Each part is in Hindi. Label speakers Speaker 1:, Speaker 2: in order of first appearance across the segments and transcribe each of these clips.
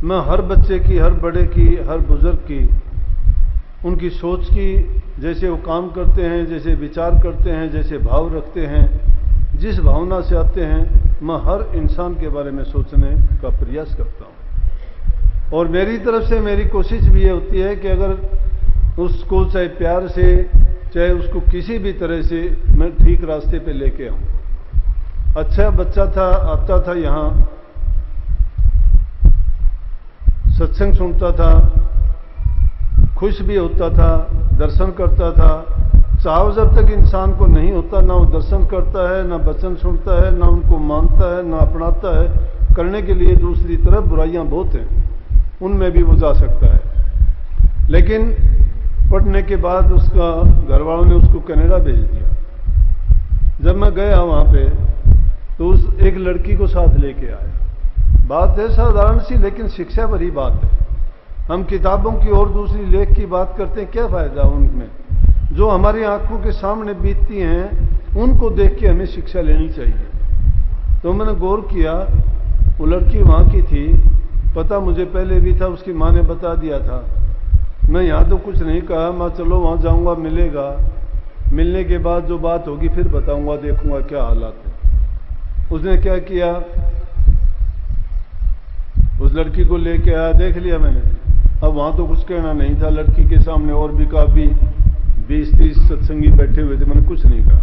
Speaker 1: मैं हर बच्चे की, हर बड़े की, हर बुजुर्ग की, उनकी सोच की, जैसे वो काम करते हैं, जैसे विचार करते हैं, जैसे भाव रखते हैं, जिस भावना से आते हैं, मैं हर इंसान के बारे में सोचने का प्रयास करता हूं। और मेरी तरफ से मेरी कोशिश भी ये होती है कि अगर उसको चाहे प्यार से, चाहे उसको किसी भी तरह से मैं ठीक रास्ते पे लेके आऊं। अच्छा बच्चा था, आता था यहां, सत्संग सुनता था, खुश भी होता था, दर्शन करता था। चाव जब तक इंसान को नहीं होता, ना वो दर्शन करता है, ना वचन सुनता है, ना उनको मानता है, ना अपनाता है। करने के लिए दूसरी तरफ बुराइयां बहुत हैं, उनमें भी वो जा सकता है। लेकिन पढ़ने के बाद उसका घर वालों ने उसको कनाडा भेज दिया। जब मैं गया वहां पे तो उस एक लड़की को साथ लेके आया। बात है साधारण सी, लेकिन शिक्षा भरी बात है। हम किताबों की और दूसरी लेख की बात करते हैं, क्या फायदा उनमें? जो हमारी आंखों के सामने बीतती हैं उनको देख के हमें शिक्षा लेनी चाहिए। तो मैंने गौर किया, वो लड़की वहां की थी, पता मुझे पहले भी था, उसकी मां ने बता दिया था। मैं यहां तो कुछ नहीं कहा, मैं चलो वहां जाऊंगा, मिलेगा, मिलने के बाद जो बात होगी फिर बताऊंगा, देखूंगा क्या हालात है। उसने क्या किया, उस लड़की को लेके आया, देख लिया मैंने। अब वहां तो कुछ कहना नहीं था, लड़की के सामने और भी काफी 20-30 सत्संगी बैठे हुए थे, मैंने कुछ नहीं कहा।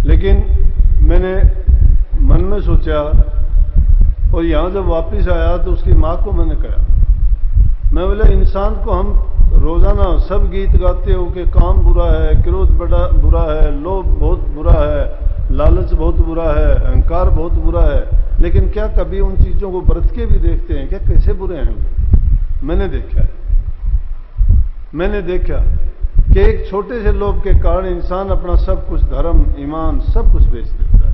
Speaker 1: लेकिन मैंने मन में सोचा, और यहां जब वापस आया तो उसकी मां को मैंने कहा, मैं बोला इंसान को हम रोजाना सब गीत गाते हो कि काम बुरा है, क्रोध बड़ा बुरा है, लोभ बहुत बुरा है, लालच बहुत बुरा है, अहंकार बहुत बुरा है, लेकिन क्या कभी उन चीजों को बरत के भी देखते हैं क्या कैसे बुरे हैं वो? मैंने देखा है, मैंने देखा कि एक छोटे से लोभ के कारण इंसान अपना सब कुछ, धर्म, ईमान, सब कुछ बेच देता है।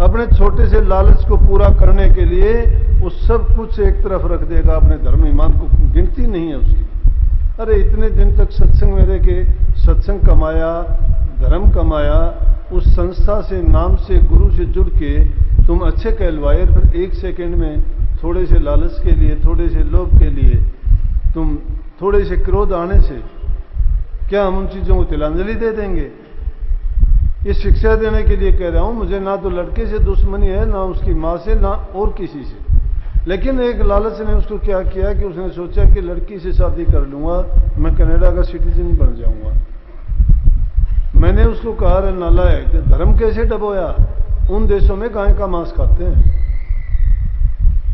Speaker 1: अपने छोटे से लालच को पूरा करने के लिए वो सब कुछ एक तरफ रख देगा, अपने धर्म ईमान को गिनती नहीं है उसकी। अरे इतने दिन तक सत्संग में रह के सत्संग कमाया, धर्म कमाया, उस संस्था से, नाम से, गुरु से जुड़ के तुम अच्छे कहलवाए, फिर एक सेकंड में थोड़े से लालच के लिए, थोड़े से लोभ के लिए, तुम थोड़े से क्रोध आने से क्या हम उन चीजों को तिलांजलि दे देंगे? ये शिक्षा देने के लिए कह रहा हूं। मुझे ना तो लड़के से दुश्मनी है, ना उसकी मां से, ना और किसी से। लेकिन एक लालच ने उसको क्या किया कि उसने सोचा कि लड़की से शादी कर लूंगा, मैं कनाडा का सिटीजन बन जाऊंगा। मैंने उसको कहा, अरे नालायक, धर्म कैसे डबोया? उन देशों में गाय का मांस खाते हैं,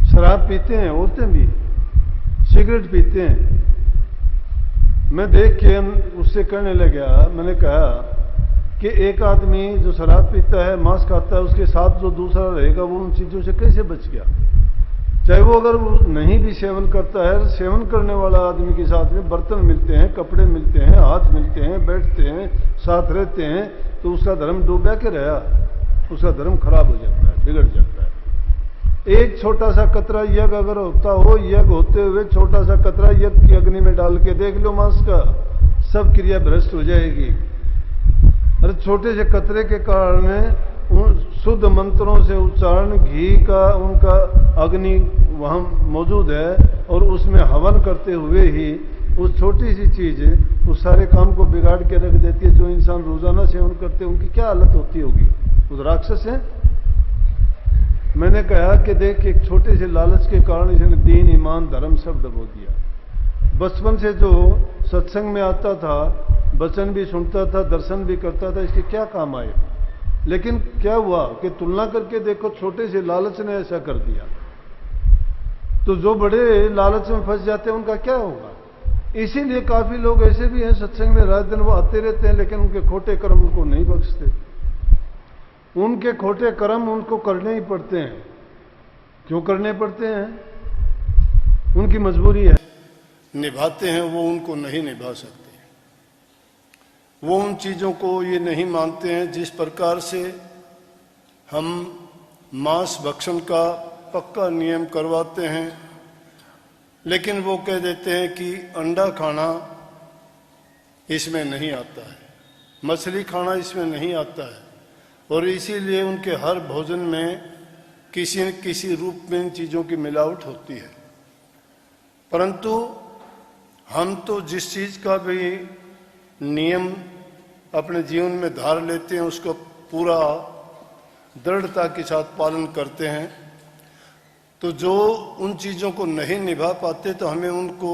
Speaker 1: शराब पीते हैं, औरतें भी सिगरेट पीते हैं। मैं देख के उससे कहने लगा, मैंने कहा कि एक आदमी जो शराब पीता है, मांस खाता है, उसके साथ जो दूसरा रहेगा वो उन चीजों से कैसे बच गया? चाहे वो अगर वो नहीं भी सेवन करता है, सेवन करने वाला आदमी के साथ में बर्तन मिलते हैं, कपड़े मिलते हैं, हाथ मिलते हैं, बैठते हैं, साथ रहते हैं, तो उसका धर्म डूबा के रहा, उसका धर्म खराब हो जाता है, बिगड़ जाता है। एक छोटा सा कतरा यज्ञ अगर होता हो, यज्ञ होते हुए छोटा सा कतरा यज्ञ की अग्नि में डाल के देख लो मांस का, सब क्रिया भ्रष्ट हो जाएगी। अरे छोटे से कतरे के कारण शुद्ध मंत्रों से उच्चारण, घी का उनका अग्नि वहां मौजूद है, और उसमें हवन करते हुए ही उस छोटी सी चीज उस सारे काम को बिगाड़ के रख देती है। जो इंसान रोजाना सेवन करते हैं उनकी क्या हालत होती होगी? वो राक्षस है। मैंने कहा कि देख, एक छोटे से लालच के कारण इसने दीन, ईमान, धर्म सब डबो दिया। बचपन से जो सत्संग में आता था, वचन भी सुनता था, दर्शन भी करता था, इसके क्या काम आए? लेकिन क्या हुआ कि तुलना करके देखो, छोटे से लालच ने ऐसा कर दिया। तो जो बड़े लालच में फंस जाते हैं उनका क्या होगा? इसीलिए काफी लोग ऐसे भी हैं सत्संग में रात दिन वो आते रहते हैं, लेकिन उनके खोटे कर्म उनको नहीं बख्शते। उनके खोटे कर्म उनको करने ही पड़ते हैं। क्यों करने पड़ते हैं? उनकी मजबूरी है, निभाते हैं वो, उनको नहीं निभा सकते। वो उन चीजों को ये नहीं मानते हैं जिस प्रकार से हम मांस भक्षण का पक्का नियम करवाते हैं, लेकिन वो कह देते हैं कि अंडा खाना इसमें नहीं आता है, मछली खाना इसमें नहीं आता है, और इसीलिए उनके हर भोजन में किसी न किसी रूप में इन चीज़ों की मिलावट होती है। परंतु हम तो जिस चीज़ का भी नियम अपने जीवन में धार लेते हैं उसका पूरा दृढ़ता के साथ पालन करते हैं। तो जो उन चीज़ों को नहीं निभा पाते तो हमें उनको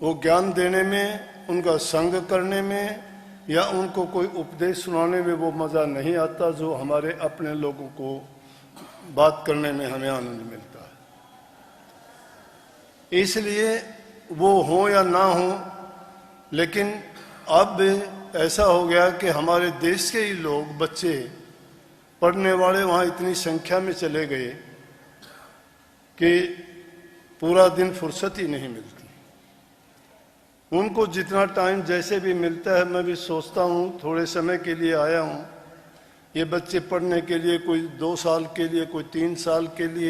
Speaker 1: वो ज्ञान देने में, उनका संग करने में या उनको कोई उपदेश सुनाने में वो मज़ा नहीं आता जो हमारे अपने लोगों को बात करने में हमें आनंद मिलता है। इसलिए वो हो या ना हो, लेकिन अब ऐसा हो गया कि हमारे देश के ही लोग, बच्चे पढ़ने वाले वहाँ इतनी संख्या में चले गए कि पूरा दिन फुर्सत ही नहीं मिलती। उनको जितना टाइम जैसे भी मिलता है, मैं भी सोचता हूँ थोड़े समय के लिए आया हूँ, ये बच्चे पढ़ने के लिए, कोई 2 साल के लिए, कोई 3 साल के लिए